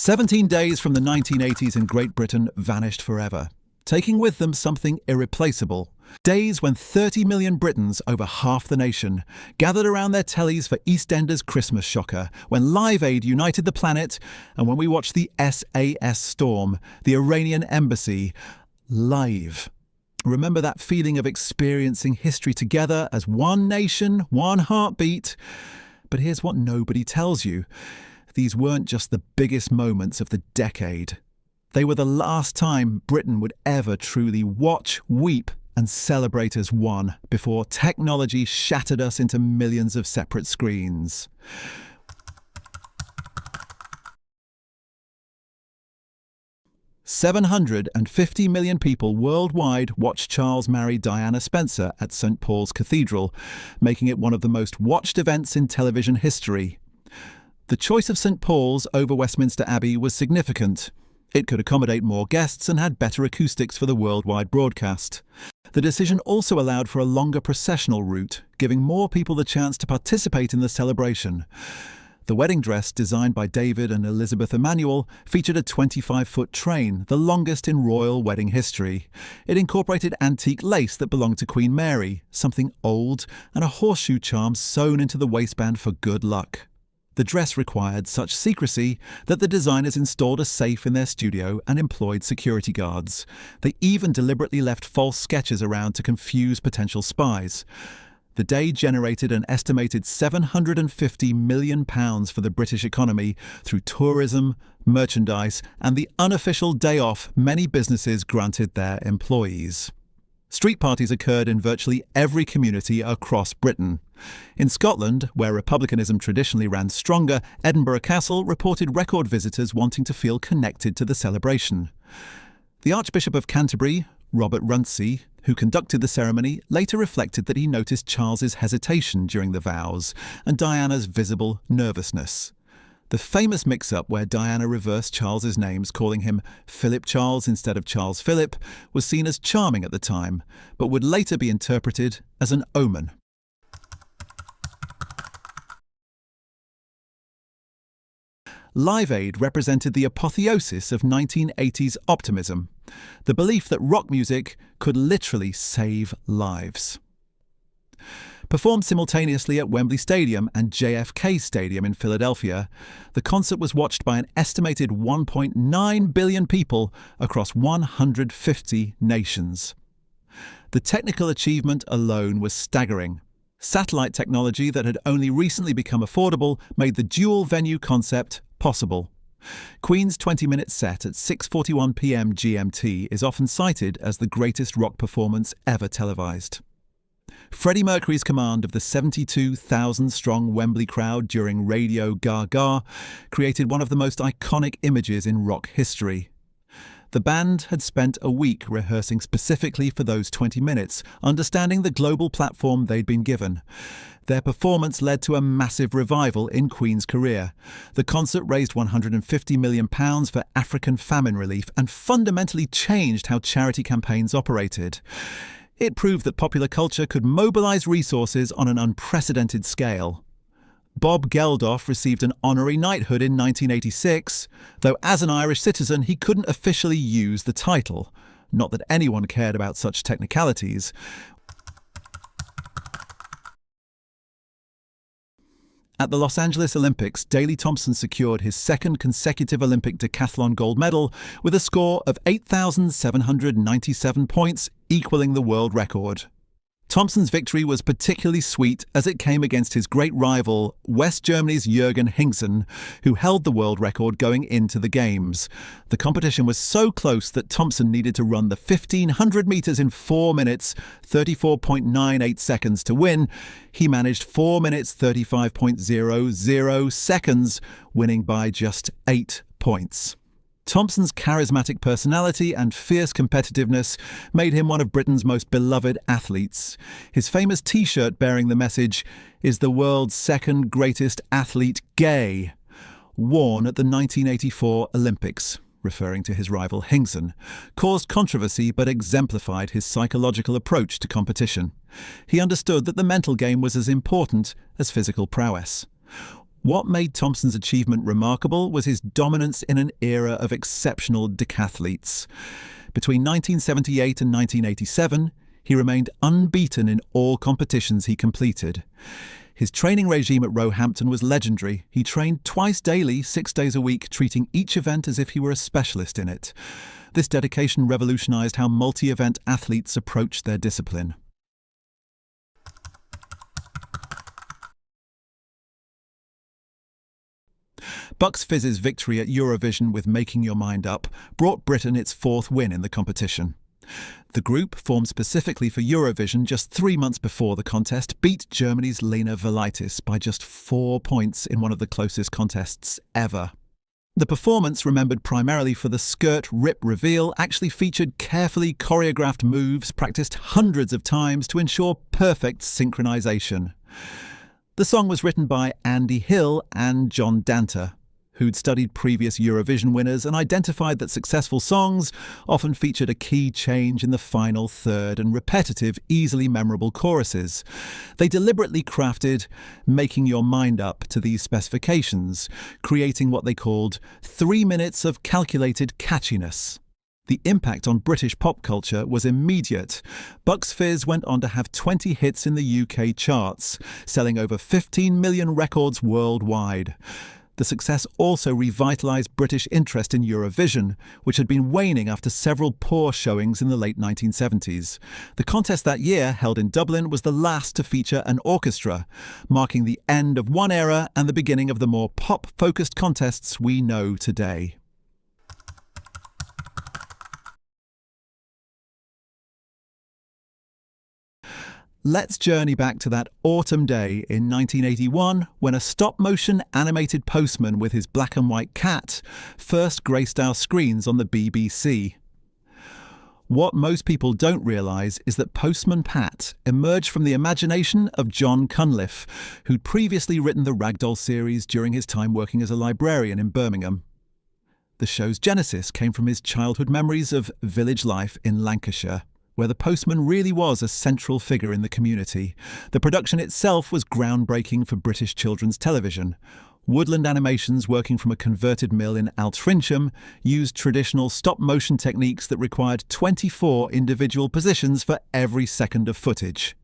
17 days from the 1980s in Great Britain vanished forever, taking with them something irreplaceable. Days when 30 million Britons, over half the nation, gathered around their tellies for EastEnders Christmas shocker, when Live Aid united the planet, and when we watched the SAS storm, the Iranian Embassy, live. Remember that feeling of experiencing history together as one nation, one heartbeat? But here's what nobody tells you. These weren't just the biggest moments of the decade. They were the last time Britain would ever truly watch, weep, and celebrate as one before technology shattered us into millions of separate screens. "750 million people worldwide watched Charles marry Diana Spencer at St. Paul's Cathedral, making it one of the most watched events in television history. The choice of St. Paul's over Westminster Abbey was significant. It could accommodate more guests and had better acoustics for the worldwide broadcast. The decision also allowed for a longer processional route, giving more people the chance to participate in the celebration. The wedding dress, designed by David and Elizabeth Emanuel, featured a 25-foot train, the longest in royal wedding history. It incorporated antique lace that belonged to Queen Mary, something old, and a horseshoe charm sewn into the waistband for good luck. The dress required such secrecy that the designers installed a safe in their studio and employed security guards. They even deliberately left false sketches around to confuse potential spies. The day generated an estimated £750 million for the British economy through tourism, merchandise, and the unofficial day off many businesses granted their employees. Street parties occurred in virtually every community across Britain. In Scotland, where republicanism traditionally ran stronger, Edinburgh Castle reported record visitors wanting to feel connected to the celebration. The Archbishop of Canterbury, Robert Runcie, who conducted the ceremony, later reflected that he noticed Charles's hesitation during the vows and Diana's visible nervousness. The famous mix-up where Diana reversed Charles's names, calling him Philip Charles instead of Charles Philip, was seen as charming at the time, but would later be interpreted as an omen. Live Aid represented the apotheosis of 1980s optimism, the belief that rock music could literally save lives. Performed simultaneously at Wembley Stadium and JFK Stadium in Philadelphia, the concert was watched by an estimated 1.9 billion people across 150 nations. The technical achievement alone was staggering. Satellite technology that had only recently become affordable made the dual-venue concept possible. Queen's 20-minute set at 6:41 p.m. GMT is often cited as the greatest rock performance ever televised. Freddie Mercury's command of the 72,000-strong Wembley crowd during Radio Gaga created one of the most iconic images in rock history. The band had spent a week rehearsing specifically for those 20 minutes, understanding the global platform they'd been given. Their performance led to a massive revival in Queen's career. The concert raised £150 million for African famine relief and fundamentally changed how charity campaigns operated. It proved that popular culture could mobilise resources on an unprecedented scale. Bob Geldof received an honorary knighthood in 1986, though as an Irish citizen he couldn't officially use the title. Not that anyone cared about such technicalities. At the Los Angeles Olympics, Daley Thompson secured his second consecutive Olympic decathlon gold medal with a score of 8,797 points, equaling the world record. Thompson's victory was particularly sweet as it came against his great rival, West Germany's Jürgen Hingsen, who held the world record going into the Games. The competition was so close that Thompson needed to run the 1,500 metres in 4 minutes, 34.98 seconds to win. He managed 4 minutes, 35.00 seconds, winning by just 8 points. Thompson's charismatic personality and fierce competitiveness made him one of Britain's most beloved athletes. His famous T-shirt bearing the message, "Is the world's second greatest athlete gay?" worn at the 1984 Olympics, referring to his rival Hingsen, caused controversy but exemplified his psychological approach to competition. He understood that the mental game was as important as physical prowess. What made Thompson's achievement remarkable was his dominance in an era of exceptional decathletes. Between 1978 and 1987, he remained unbeaten in all competitions he completed. His training regime at Roehampton was legendary. He trained twice daily, 6 days a week, treating each event as if he were a specialist in it. This dedication revolutionised how multi-event athletes approached their discipline. Bucks Fizz's victory at Eurovision with Making Your Mind Up brought Britain its 4th win in the competition. The group, formed specifically for Eurovision just 3 months before the contest, beat Germany's Lena Velitis by just 4 points in one of the closest contests ever. The performance, remembered primarily for the skirt rip reveal, actually featured carefully choreographed moves practiced hundreds of times to ensure perfect synchronization. The song was written by Andy Hill and John Danter, who'd studied previous Eurovision winners and identified that successful songs often featured a key change in the final third and repetitive, easily memorable choruses. They deliberately crafted Making Your Mind Up to these specifications, creating what they called 3 minutes of calculated catchiness. The impact on British pop culture was immediate. Bucks Fizz went on to have 20 hits in the UK charts, selling over 15 million records worldwide. The success also revitalised British interest in Eurovision, which had been waning after several poor showings in the late 1970s. The contest that year, held in Dublin, was the last to feature an orchestra, marking the end of one era and the beginning of the more pop-focused contests we know today. Let's journey back to that autumn day in 1981 when a stop-motion animated postman with his black and white cat first graced our screens on the BBC. What most people don't realise is that Postman Pat emerged from the imagination of John Cunliffe, who'd previously written the Ragdoll series during his time working as a librarian in Birmingham. The show's genesis came from his childhood memories of village life in Lancashire, where the postman really was a central figure in the community. The production itself was groundbreaking for British children's television. Woodland Animations, working from a converted mill in Altrincham, used traditional stop-motion techniques that required 24 individual positions for every second of footage.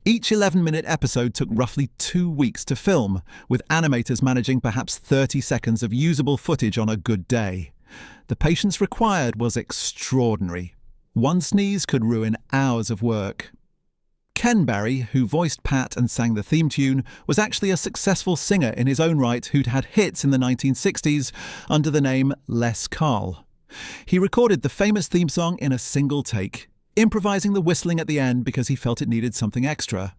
Each 11-minute episode took roughly 2 weeks to film, with animators managing perhaps 30 seconds of usable footage on a good day. The patience required was extraordinary. One sneeze could ruin hours of work. Ken Barry, who voiced Pat and sang the theme tune, was actually a successful singer in his own right who'd had hits in the 1960s under the name Les Carl. He recorded the famous theme song in a single take, improvising the whistling at the end because he felt it needed something extra.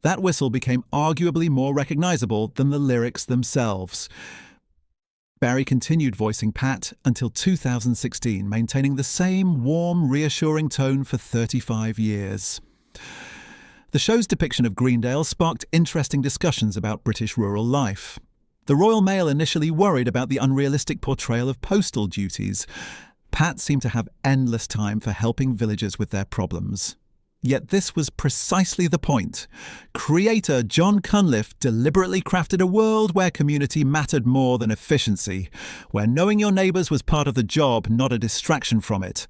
That whistle became arguably more recognisable than the lyrics themselves. Barry continued voicing Pat until 2016, maintaining the same warm, reassuring tone for 35 years. The show's depiction of Greendale sparked interesting discussions about British rural life. The Royal Mail initially worried about the unrealistic portrayal of postal duties. Pat seemed to have endless time for helping villagers with their problems. Yet this was precisely the point. Creator John Cunliffe deliberately crafted a world where community mattered more than efficiency, where knowing your neighbours was part of the job, not a distraction from it.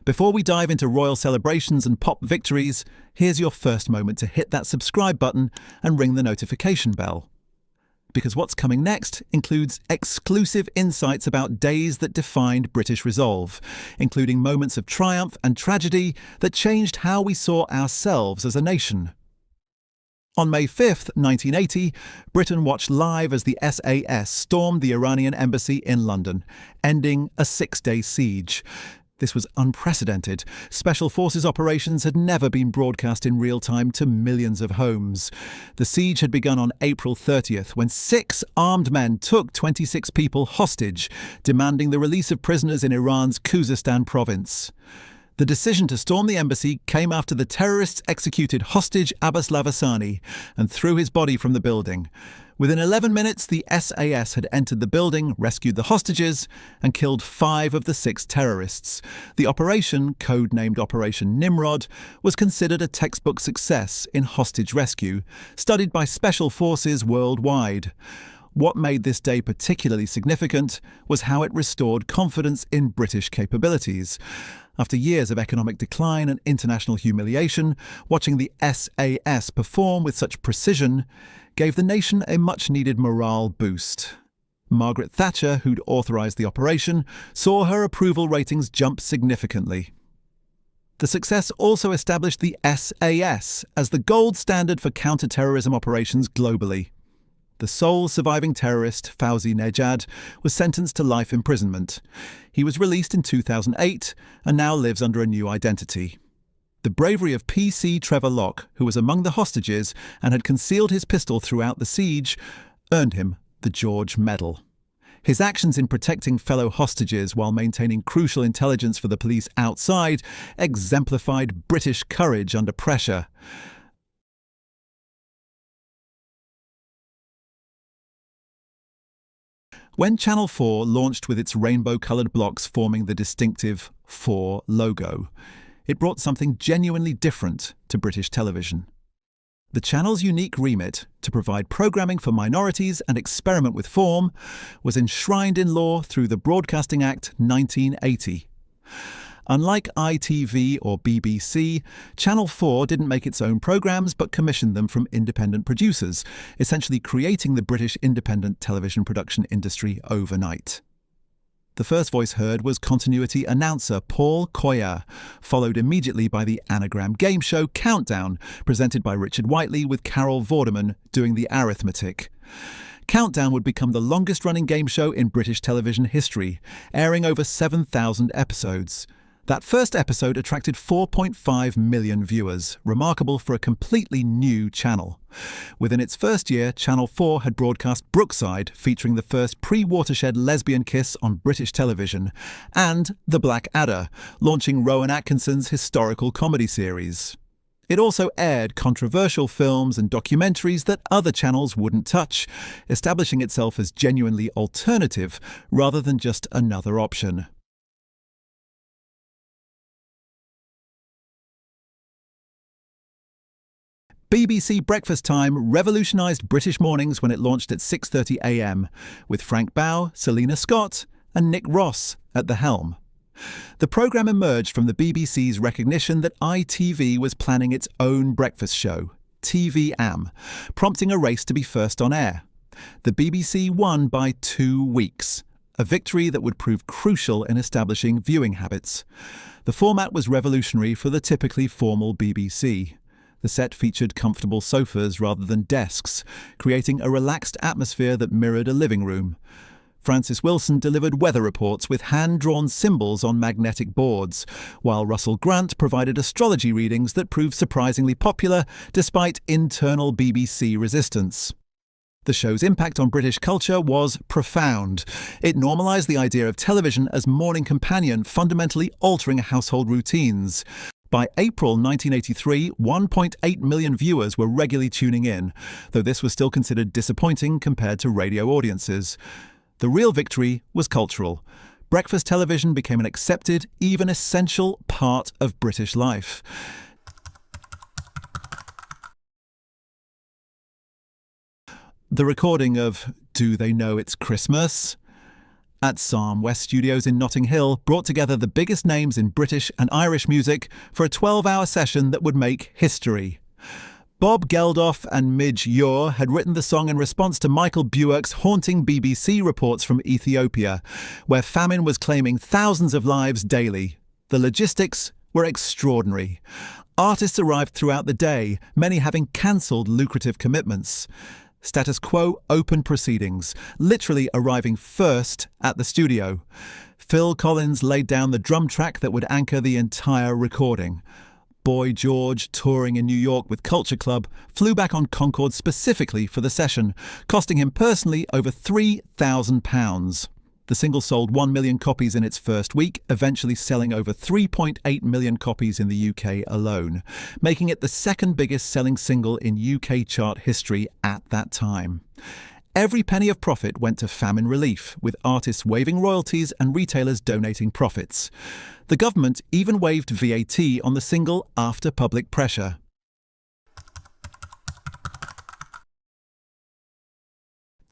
Before we dive into royal celebrations and pop victories, here's your first moment to hit that subscribe button and ring the notification bell. Because what's coming next includes exclusive insights about days that defined British resolve, including moments of triumph and tragedy that changed how we saw ourselves as a nation. On May 5th, 1980, Britain watched live as the SAS stormed the Iranian Embassy in London, ending a 6-day siege. This was unprecedented. Special Forces operations had never been broadcast in real time to millions of homes. The siege had begun on April 30th when 6 armed men took 26 people hostage, demanding the release of prisoners in Iran's Khuzestan province. The decision to storm the embassy came after the terrorists executed hostage Abbas Lavasani and threw his body from the building. Within 11 minutes, the SAS had entered the building, rescued the hostages, and killed 5 of the 6 terrorists. The operation, codenamed Operation Nimrod, was considered a textbook success in hostage rescue, studied by special forces worldwide. What made this day particularly significant was how it restored confidence in British capabilities. After years of economic decline and international humiliation, watching the SAS perform with such precision gave the nation a much-needed morale boost. Margaret Thatcher, who'd authorised the operation, saw her approval ratings jump significantly. The success also established the SAS as the gold standard for counter-terrorism operations globally. The sole surviving terrorist, Fawzi Nejad, was sentenced to life imprisonment. He was released in 2008 and now lives under a new identity. The bravery of PC Trevor Locke, who was among the hostages and had concealed his pistol throughout the siege, earned him the George Medal. His actions in protecting fellow hostages while maintaining crucial intelligence for the police outside exemplified British courage under pressure. When Channel 4 launched with its rainbow-coloured blocks forming the distinctive 4 logo, it brought something genuinely different to British television. The channel's unique remit to provide programming for minorities and experiment with form was enshrined in law through the Broadcasting Act 1980. Unlike ITV or BBC, Channel 4 didn't make its own programmes but commissioned them from independent producers, essentially creating the British independent television production industry overnight. The first voice heard was continuity announcer Paul Coyer, followed immediately by the anagram game show Countdown, presented by Richard Whiteley with Carol Vorderman doing the arithmetic. Countdown would become the longest-running game show in British television history, airing over 7,000 episodes. That first episode attracted 4.5 million viewers, remarkable for a completely new channel. Within its first year, Channel 4 had broadcast Brookside, featuring the first pre-watershed lesbian kiss on British television, and The Black Adder, launching Rowan Atkinson's historical comedy series. It also aired controversial films and documentaries that other channels wouldn't touch, establishing itself as genuinely alternative rather than just another option. BBC Breakfast Time revolutionised British mornings when it launched at 6:30 a.m, with Frank Bough, Selina Scott and Nick Ross at the helm. The programme emerged from the BBC's recognition that ITV was planning its own breakfast show, TV Am, prompting a race to be first on air. The BBC won by 2 weeks, a victory that would prove crucial in establishing viewing habits. The format was revolutionary for the typically formal BBC. The set featured comfortable sofas rather than desks, creating a relaxed atmosphere that mirrored a living room. Francis Wilson delivered weather reports with hand-drawn symbols on magnetic boards, while Russell Grant provided astrology readings that proved surprisingly popular despite internal BBC resistance. The show's impact on British culture was profound. It normalised the idea of television as morning companion, fundamentally altering household routines. By April 1983, 1.8 million viewers were regularly tuning in, though this was still considered disappointing compared to radio audiences. The real victory was cultural. Breakfast television became an accepted, even essential part of British life. The recording of Do They Know It's Christmas? At Psalm West Studios in Notting Hill brought together the biggest names in British and Irish music for a 12-hour session that would make history. Bob Geldof and Midge Ure had written the song in response to Michael Buerk's haunting BBC reports from Ethiopia, where famine was claiming thousands of lives daily. The logistics were extraordinary. Artists arrived throughout the day, many having cancelled lucrative commitments. Status quo open proceedings, literally arriving first at the studio. Phil Collins laid down the drum track that would anchor the entire recording. Boy George, touring in New York with Culture Club, flew back on Concorde specifically for the session, costing him personally over £3,000. The single sold 1 million copies in its first week, eventually selling over 3.8 million copies in the UK alone, making it the second biggest selling single in UK chart history at that time. Every penny of profit went to famine relief, with artists waiving royalties and retailers donating profits. The government even waived VAT on the single after public pressure.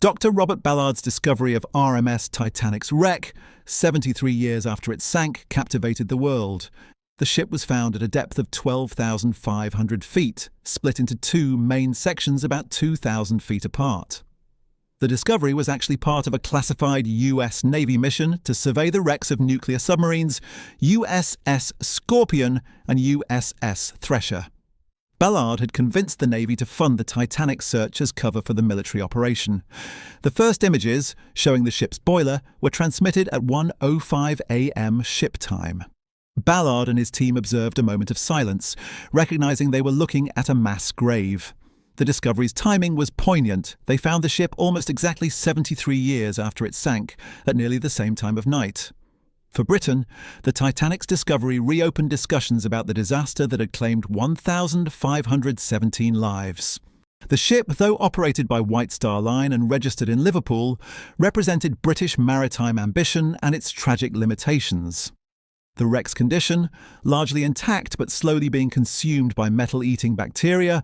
Dr. Robert Ballard's discovery of RMS Titanic's wreck, 73 years after it sank, captivated the world. The ship was found at a depth of 12,500 feet, split into two main sections about 2,000 feet apart. The discovery was actually part of a classified US Navy mission to survey the wrecks of nuclear submarines USS Scorpion and USS Thresher. Ballard had convinced the Navy to fund the Titanic search as cover for the military operation. The first images, showing the ship's boiler, were transmitted at 1:05 a.m. ship time. Ballard and his team observed a moment of silence, recognizing they were looking at a mass grave. The discovery's timing was poignant. They found the ship almost exactly 73 years after it sank, at nearly the same time of night. For Britain, the Titanic's discovery reopened discussions about the disaster that had claimed 1,517 lives. The ship, though operated by White Star Line and registered in Liverpool, represented British maritime ambition and its tragic limitations. The wreck's condition, largely intact but slowly being consumed by metal-eating bacteria,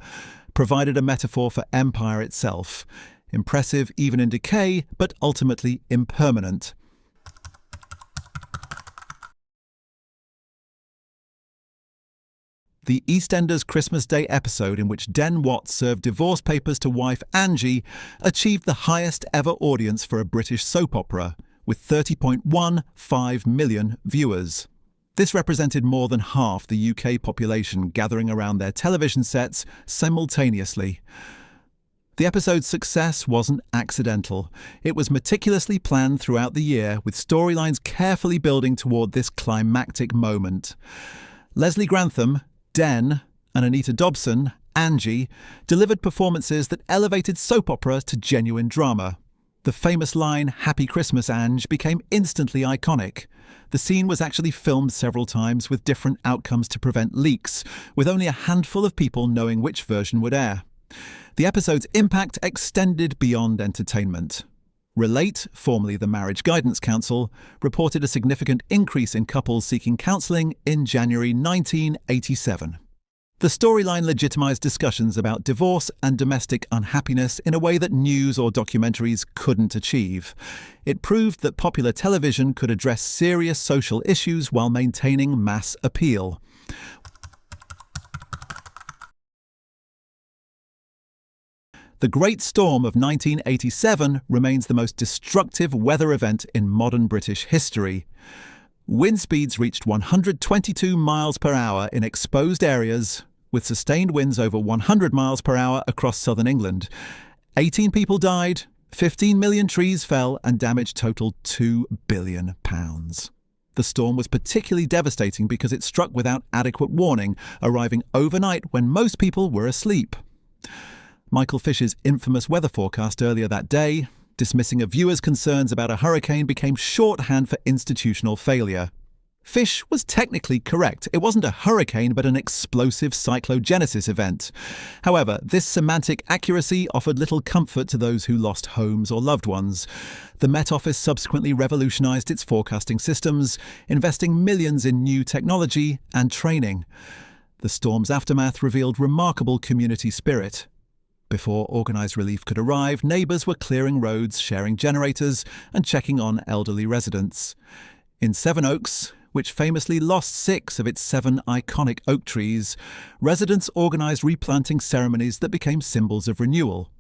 provided a metaphor for empire itself, impressive even in decay, but ultimately impermanent. The EastEnders Christmas Day episode, in which Den Watts served divorce papers to wife Angie, achieved the highest ever audience for a British soap opera, with 30.15 million viewers. This represented more than half the UK population gathering around their television sets simultaneously. The episode's success wasn't accidental. It was meticulously planned throughout the year, with storylines carefully building toward this climactic moment. Leslie Grantham, Den, and Anita Dobson, Angie, delivered performances that elevated soap opera to genuine drama. The famous line, "Happy Christmas, Ange," became instantly iconic. The scene was actually filmed several times with different outcomes to prevent leaks, with only a handful of people knowing which version would air. The episode's impact extended beyond entertainment. Relate, formerly the Marriage Guidance Council, reported a significant increase in couples seeking counselling in January 1987. The storyline legitimised discussions about divorce and domestic unhappiness in a way that news or documentaries couldn't achieve. It proved that popular television could address serious social issues while maintaining mass appeal. The Great Storm of 1987 remains the most destructive weather event in modern British history. Wind speeds reached 122 miles per hour in exposed areas, with sustained winds over 100 miles per hour across southern England. 18 people died, 15 million trees fell, and damage totaled £2 billion. The storm was particularly devastating because it struck without adequate warning, arriving overnight when most people were asleep. Michael Fish's infamous weather forecast earlier that day, dismissing a viewer's concerns about a hurricane, became shorthand for institutional failure. Fish was technically correct. It wasn't a hurricane, but an explosive cyclogenesis event. However, this semantic accuracy offered little comfort to those who lost homes or loved ones. The Met Office subsequently revolutionised its forecasting systems, investing millions in new technology and training. The storm's aftermath revealed remarkable community spirit. Before organised relief could arrive, neighbours were clearing roads, sharing generators, and checking on elderly residents. In Sevenoaks, which famously lost 6 of its 7 iconic oak trees, residents organised replanting ceremonies that became symbols of renewal.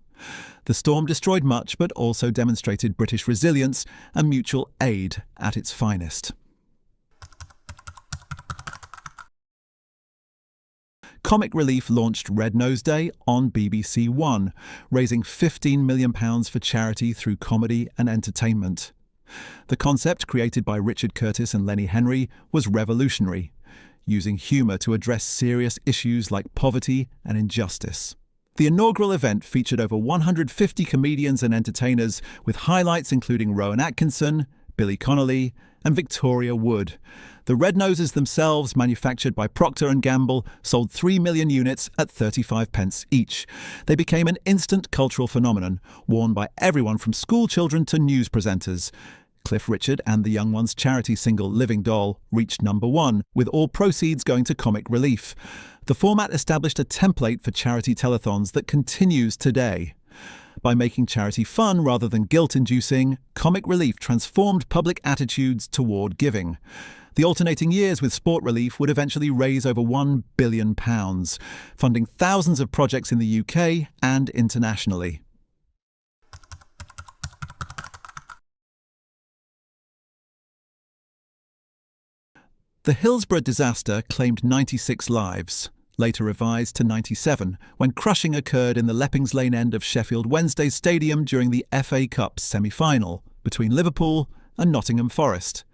The storm destroyed much, but also demonstrated British resilience and mutual aid at its finest. Comic Relief launched Red Nose Day on BBC One, raising £15 million for charity through comedy and entertainment. The concept, created by Richard Curtis and Lenny Henry, was revolutionary, using humour to address serious issues like poverty and injustice. The inaugural event featured over 150 comedians and entertainers, with highlights including Rowan Atkinson, Billy Connolly, and Victoria Wood. The Red Noses themselves, manufactured by Procter & Gamble, sold 3 million units at 35 pence each. They became an instant cultural phenomenon, worn by everyone from school children to news presenters. Cliff Richard and the Young Ones' charity single Living Doll reached #1, with all proceeds going to comic relief. The format established a template for charity telethons that continues today. By making charity fun rather than guilt-inducing, Comic Relief transformed public attitudes toward giving. The alternating years with Sport Relief would eventually raise over £1 billion, funding thousands of projects in the UK and internationally. The Hillsborough disaster claimed 96 lives, later revised to 97, when crushing occurred in the Leppings Lane end of Sheffield Wednesday Stadium during the FA Cup semi-final between Liverpool and Nottingham Forest.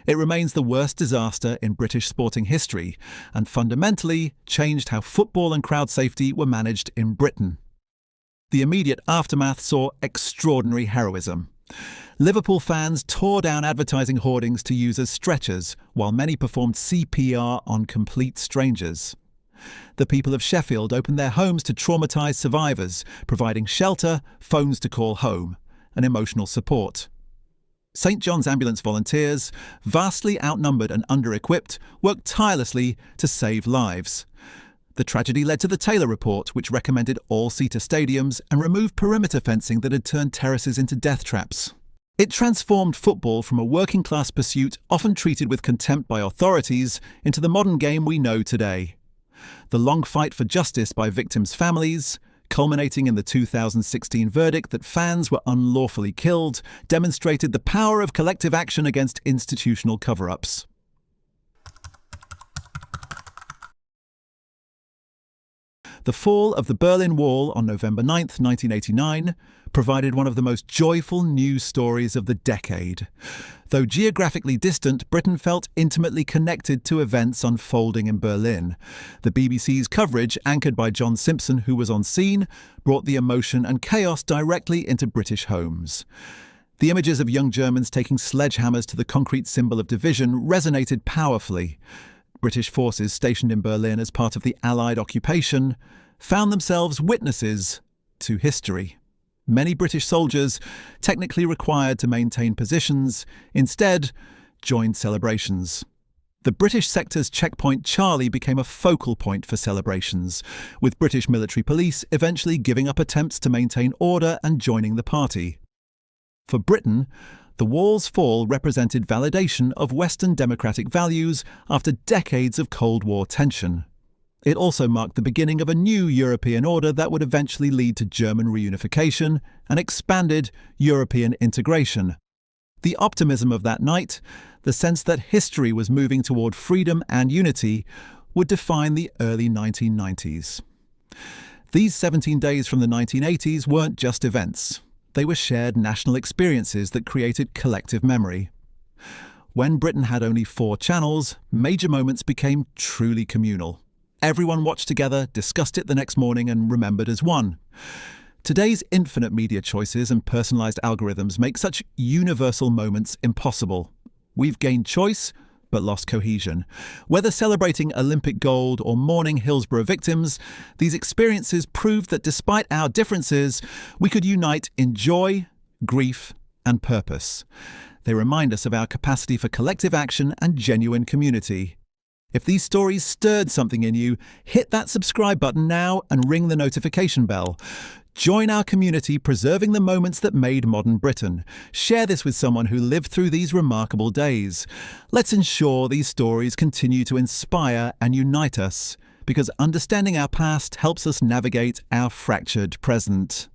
It remains the worst disaster in British sporting history and fundamentally changed how football and crowd safety were managed in Britain. The immediate aftermath saw extraordinary heroism. Liverpool fans tore down advertising hoardings to use as stretchers, while many performed CPR on complete strangers. The people of Sheffield opened their homes to traumatised survivors, providing shelter, phones to call home, and emotional support. St John's Ambulance volunteers, vastly outnumbered and under-equipped, worked tirelessly to save lives. The tragedy led to the Taylor Report, which recommended all-seater stadiums and removed perimeter fencing that had turned terraces into death traps. It transformed football from a working-class pursuit often treated with contempt by authorities into the modern game we know today. The long fight for justice by victims' families, culminating in the 2016 verdict that fans were unlawfully killed, demonstrated the power of collective action against institutional cover-ups. The fall of the Berlin Wall on November 9, 1989, provided one of the most joyful news stories of the decade. Though geographically distant, Britain felt intimately connected to events unfolding in Berlin. The BBC's coverage, anchored by John Simpson, who was on scene, brought the emotion and chaos directly into British homes. The images of young Germans taking sledgehammers to the concrete symbol of division resonated powerfully. British forces stationed in Berlin as part of the Allied occupation found themselves witnesses to history. Many British soldiers, technically required to maintain positions, instead joined celebrations. The British sector's checkpoint Charlie became a focal point for celebrations, with British military police eventually giving up attempts to maintain order and joining the party. For Britain, the wall's fall represented validation of Western democratic values after decades of Cold War tension. It also marked the beginning of a new European order that would eventually lead to German reunification and expanded European integration. The optimism of that night, the sense that history was moving toward freedom and unity, would define the early 1990s. These 17 days from the 1980s weren't just events. They were shared national experiences that created collective memory. When Britain had only 4 channels, major moments became truly communal. Everyone watched together, discussed it the next morning, and remembered as one. Today's infinite media choices and personalised algorithms make such universal moments impossible. We've gained choice, but lost cohesion. Whether celebrating Olympic gold or mourning Hillsborough victims, these experiences proved that despite our differences, we could unite in joy, grief, and purpose. They remind us of our capacity for collective action and genuine community. If these stories stirred something in you, hit that subscribe button now and ring the notification bell. Join our community preserving the moments that made modern Britain. Share this with someone who lived through these remarkable days. Let's ensure these stories continue to inspire and unite us, because understanding our past helps us navigate our fractured present.